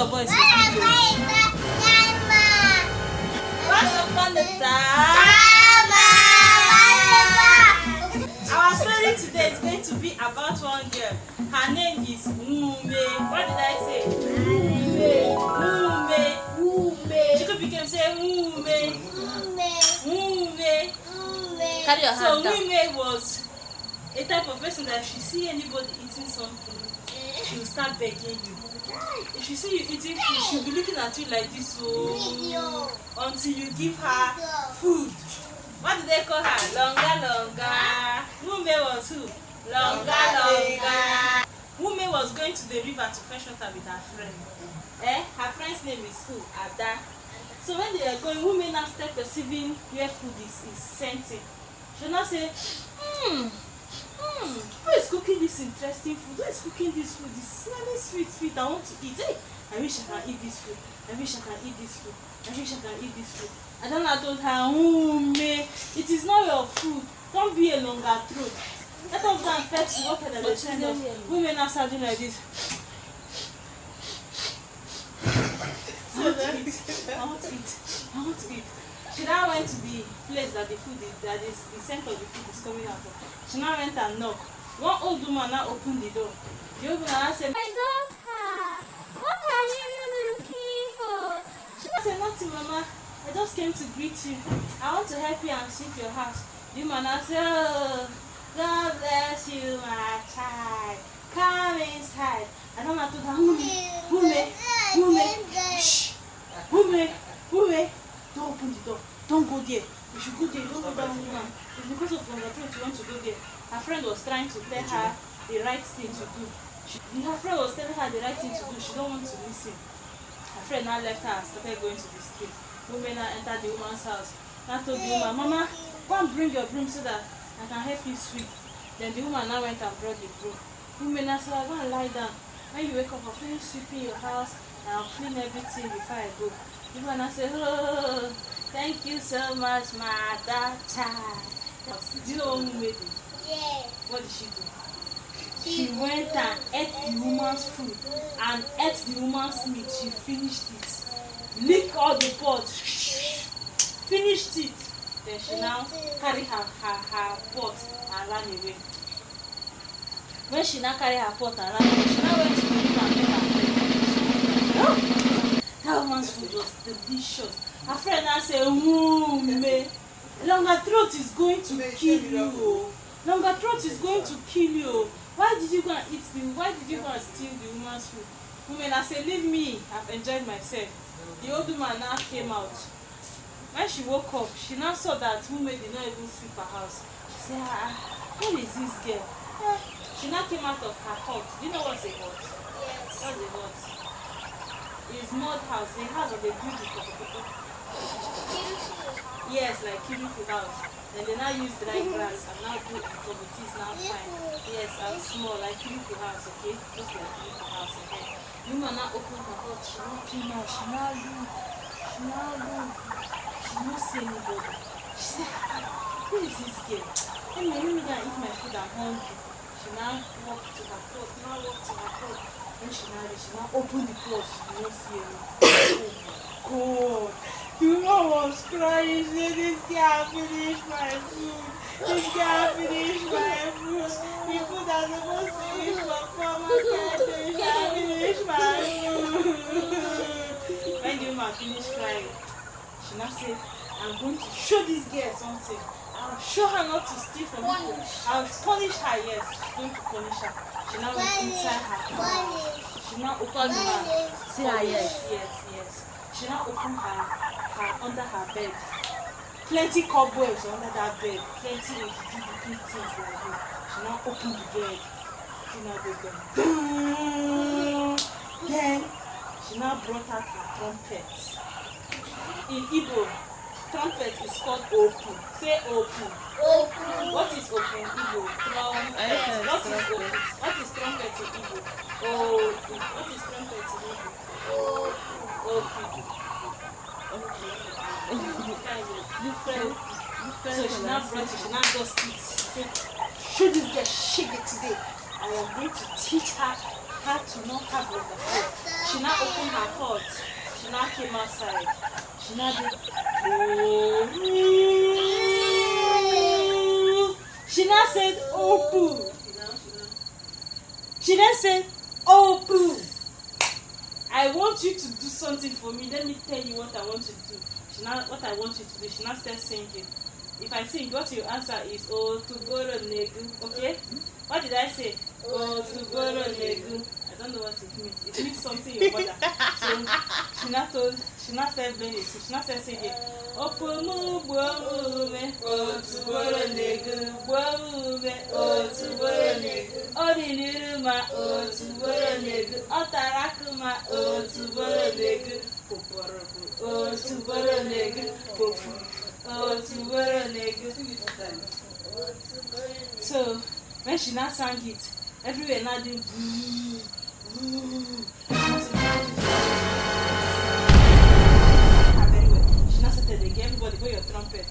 Voice. Once upon a time. Our story today is going to be about one girl. Her name is Mume. What did I say? Mume. She could become say Mume. Carry your hand So down. Mume was a type of person that if she see anybody eating something, she will start begging you. If she see you eating food, she'll be looking at you like this, so until you give her food. What did they call her? Longa. Mume was who? Longa. Mume was going to the river to fetch water with her friend. Her friend's name is who? Ada. So when they are going, Mume now start perceiving where food is scenting. She'll now say, who is cooking this interesting food? Who is cooking this food? It's smelling sweet. I want to eat. Hey, I wish I can eat this food. I wish I can eat this food. I wish I can eat this food. And then I told her, Mume, it is not your food. Don't be a longer throat. Let us go and fetch the water that they send us. Women are starting like this. I want to eat. She now went to the place that the scent of the food is coming out of. She now went and knocked. One old woman now opened the door. The old woman said, My daughter, what are you looking for? She said, nothing, Mama. I just came to greet you. I want to help you and sweep your house. The woman now said, oh, God bless you, my child. Come inside. And then I told her, Mume, shh. Mume, don't open the door. Don't go there. You should go there. Don't go that woman. It's because of longer throat you want to go there. Her friend was trying to tell her the right thing to do. Her friend was telling her the right thing to do. She don't want to listen. Her friend now left her and started going to the street. Woman now entered the woman's house. Now told the woman, Mama, go and bring your broom so that I can help you sweep. Then the woman now went and brought the broom. Woman now said, go and lie down. When you wake up, I'll finish sweeping your house and I'll clean everything before I go. The woman now said, oh, thank you so much, my daughter. Do you know what Mume did? Yeah. What did she do? She went and ate the woman's food and ate the woman's meat. She finished it. Licked all the pots. Finished it. Then she now carried her pot and ran away. When she now carried her pot and ran away, she now went to the river and met her friend. That woman's food was delicious. Her friend now said, Mume, longer throat is going to kill you. Longer throat is going to kill you. Why did you go and steal the woman's food? Woman, I said, leave me. I've enjoyed myself. The old woman now came out. When she woke up, she now saw that Mume did not even sweep her house. She said, who is this girl? She now came out of her hut. Do you know what's a hut? Yes. What's a hut? It's mud house. The house of a beautiful. Yes, like Kirikou house. Then they now use dry grass and now do committees now fine. Yes, and small like Kirikou house, okay? Just like Kirikou house again. The woman now opened her hut, she now came out, she now looked. She not see anybody. She said, who is this girl? Let me go and eat my food, I'm hungry. She now walked to her pot, When she now opened the pot, she did not see anything. Oh God. The woman was crying. She said, this girl finished my food. The food that's supposed to eat for farmer finished my food. When the woman finished crying, she now said, I'm going to show this girl something. I'll show her not to steal from people. I'll punish her, yes. She's going to punish her. She now went inside her house. She now opened her. See her, yes. Yes. She now opened her under her bed. Plenty cobwebs under that bed. Plenty looking things like this. She now opened the bed. She now did them. Then she now brought out her trumpet. In Igbo, trumpet is called opu. Say opu. Open. What is opu in Igbo? Trumpet. What is opu? What is trumpet in Igbo? Opu. What is trumpet in Igbo? Opu. Different. So she now brought it, she now just it. She said, show this girl shake it today. I am going to teach her how to not have overflow. She now opened her heart. She now came outside. She now did. She now said, Opu. She then said, Opu. I want you to do something for me. Let me tell you what I want to do. She now, what I want you to do. She now starts singing. If I sing, what you answer is Otuboro Negu. Okay? What did I say? Otuboro Negu. I don't know what it means. It means something in order. So she now started playing it. She now started singing. Opomu Bomume Otuboro Negu. Bomume Otuboro Negu. Odiniruma Otuboro Negu. Otarakuma Otuboro Negu. Poporobu Otuboro Negu. Popu. So when she now sang it, everywhere now doing she now started again, everybody go your trumpet.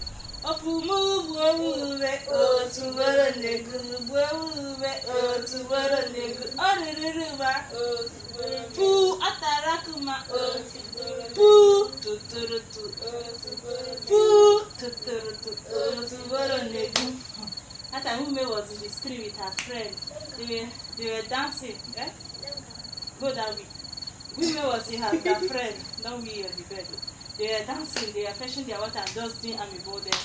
Pu atarakuma pu tuturutu pu tuturutu that time Ume was in the street with her friend. They were dancing, eh? Go that way. Ume was in her friend, don't be on the bed. They were dancing, they were fetching their water and just doing amiibo there.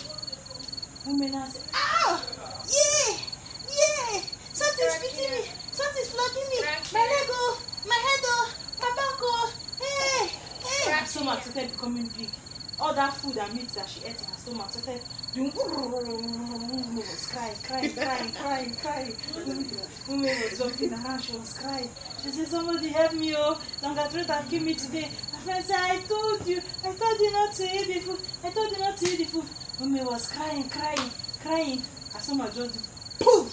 Ume now said, "Ah, yeah, something's beating me, something's flogging me, my leg, my head, my back, hey. Her stomach started becoming big. All that food and meat that she ate in her stomach started doing crying. Ume was jumping around, she was crying. She said, somebody help me, oh, Longatrot have killed me today. My friend said, I told you not to eat the food. Ume was crying. Her stomach just poof.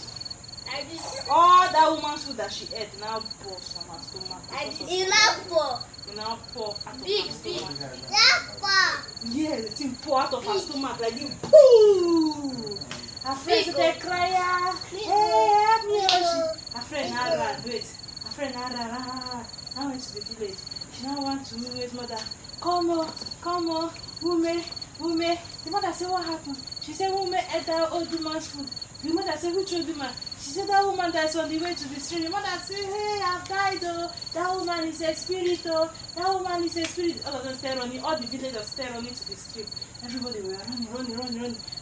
All that woman's food that she ate now burst from her stomach. You now pour out of big. her stomach. Yeah, the thing pour out of her stomach like this. Pooh! Her friend started crying. Hey, help me! Her friend now ran. Wait. Her friend now ran. Now went to the village. She now went to Ume's mother. Come on, Ume. The mother said, what happened? She said, Ume ate that old woman's food. The mother said, which old woman? She said, that woman that's on the way to the stream. The mother said, hey, I've died, oh. That woman is a spirit, oh. All of them started running. All the villagers started running to the stream. Everybody were running.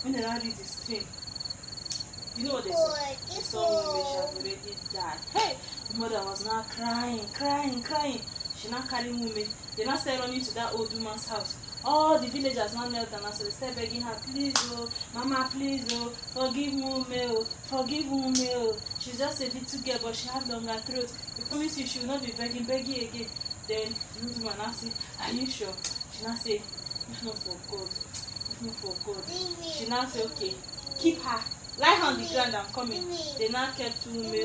When they now reached the stream, you know what they said? They saw Ume, she had already died. Hey! The mother was now crying. She now carried Ume. They now started running to that old woman's house. All the villagers now knelt down, so they started begging her, please, oh, Mama, please, oh, forgive Ume, oh. She's just a little girl, but she has longer throat. We promise you she will not be begging again. Then the old woman now said, are you sure? She now said, if not for God. She now said, okay, keep her. Lie her on the ground, I'm coming. They now kept Ume on the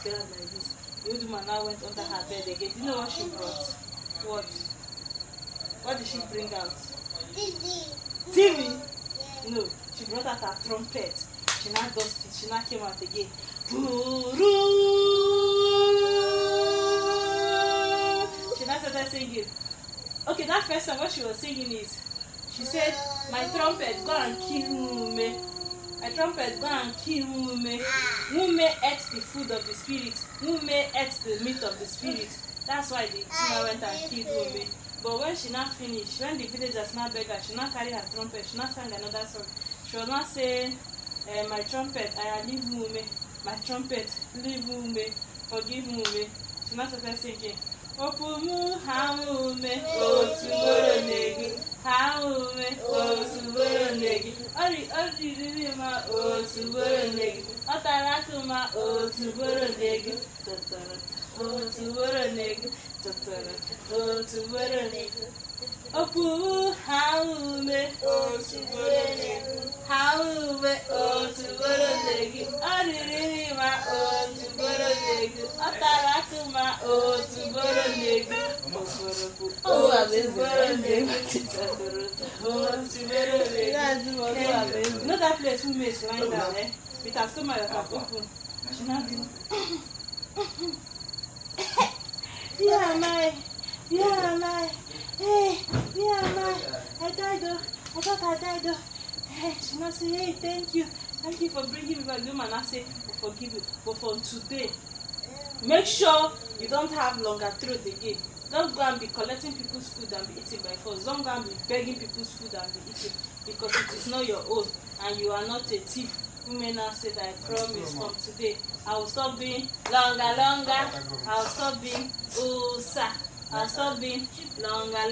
ground like this. The old woman now went under her bed again. Do you know what she brought? What did she bring out? TV? No, she brought out her trumpet. She now dusted. She now came out again. She now started singing. Okay, that first song, what she was singing is, she said, my trumpet, go and kill Ume. My trumpet, go and kill Ume. Ume ate the food of the spirit. Ume ate the meat of the spirit. That's why the tina went and killed Ume. But when she now finished, when the villagers now begged her, she now carried her trumpet, she now sang another song. She was not saying, my trumpet, I leave Ume. My trumpet, leave Ume. Forgive Ume. She now started singing, Opomu Haume, Otuboro Negu, Haume, Otuboro Negu, Ori Rima, Otuboro Negu, Otarakuma, Otuboro Negu, Otuboro Negu, Otuboro Negu. Opu haume otuborolegu. Haume otuborolegu. Oririma otuborolegu. Otarakuma otuborolegu. Otuborolegu. You know that place who makes lying down, eh? With her stomach that has open. She now be where am I? Where am I? Hey, where am I? I died though. I thought I died though. Hey, she now say, hey, thank you. Thank you for bringing me back. The woman now say, I forgive you. But from today, make sure you don't have longer throat again. Don't go and be collecting people's food and be eating by force. Don't go and be begging people's food and be eating because it is not your own and you are not a thief. Women now say that I promise from today I will stop being longer. I will stop being usa. I will stop being longer.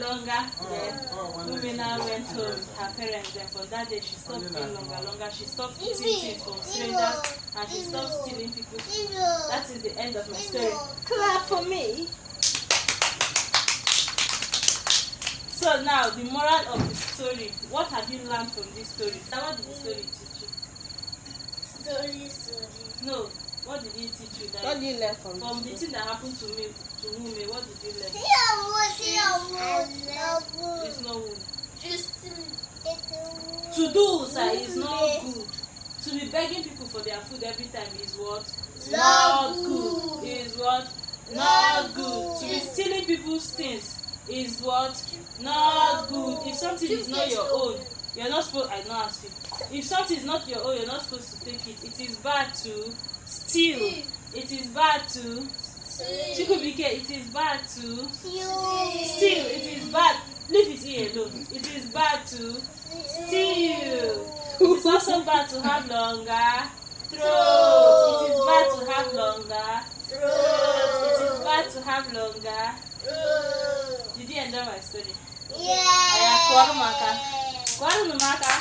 Then women now went home with her parents. Then from that day she stopped being longer. She stopped eating things from strangers and she stopped stealing people's food. That is the end of my story. Clap for me. So now the moral of the story. What have you learned from this story? What did the story teach you? Story. No. What did it teach you? What did you learn from the thing that happened to me, to Mume, what did you learn? It's not good. To do, sir, is not good. To be begging people for their food every time is what? Not good. Is what? Not good. To be stealing people's things is what? Not good. If something is not your own, you're not supposed. I know ask you. If something is not your own, you're not supposed to take it. It is bad to steal. It is bad to Chikubike. It is bad to steal. It is bad. Leave it here alone. It is bad to steal. It is also bad to have longer throat. It is bad to have longer throat. It is bad to have longer. Did you enjoy my story? Yeah. Kwaru maka. Kumaka.